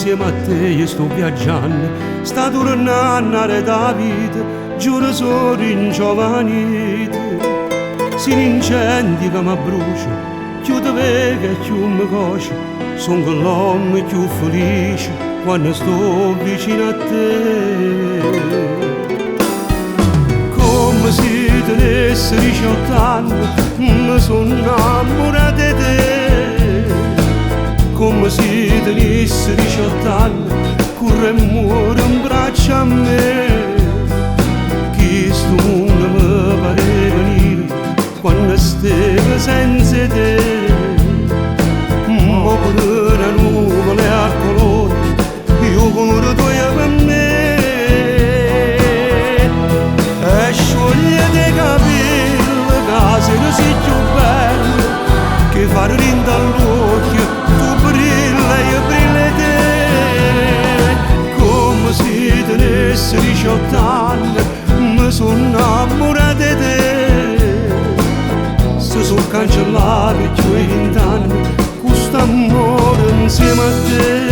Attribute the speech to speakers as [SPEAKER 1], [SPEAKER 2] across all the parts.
[SPEAKER 1] insieme a te io sto viaggiando, sta tornando a da vita, giuro solo in giovanità. Si incendi che mi brucia, più te vega e più mi coce, sono l'uomo più felice quando sto vicino a te. Come se tenessi 18 anni, mi sono innamorato di te. Come se tenessi 18 anni, corre e muore in braccio a me. Che sto mondo mi pare venire quando stavo senza te. Ma pure una nuvola a colore, io con tu e per me. E sciogliete i capelli, che sei così più bello, che fare rinda all'occhio, tu brilla e io brilla te. Come se tenessi 18 anni, mi sono innamorato di te. Se sono cancellati più di 20 anni, questo amore insieme a te.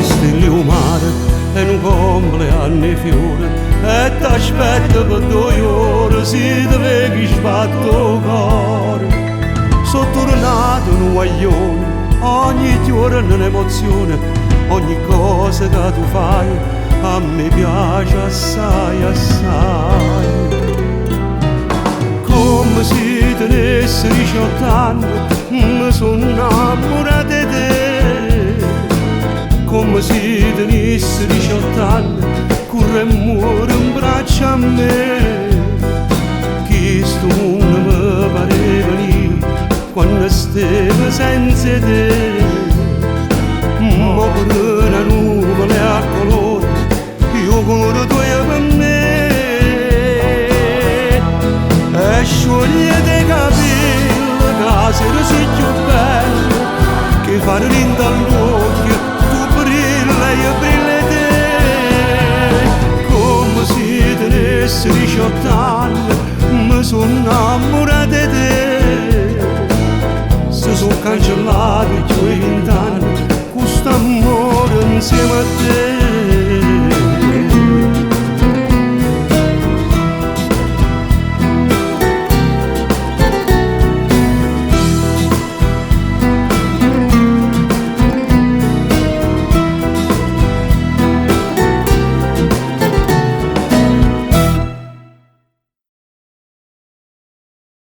[SPEAKER 1] Stelle umane e un compleanno di fiore e t'aspetto per 2 ore se ti vedi sbatto cuore. Sono tornato in un guaglione, ogni giorno è un'emozione, ogni cosa che tu fai a me piace assai, assai. Come se tenessi 18 anni, mi sono innamorato di te. Come se tenessi 18 anni, corre e muore in braccio a me. Che sto mondo mi pare venire quando stavo senza te. Ma pure una nuvola a colore, io con tu e per me. E sciogliete i capelli, che sei così più bello, che fare rinda all'occhio, io brilla te. Come se tenessi 18 anni, mi sono innamorato di te. Se sono cancellati i tuoi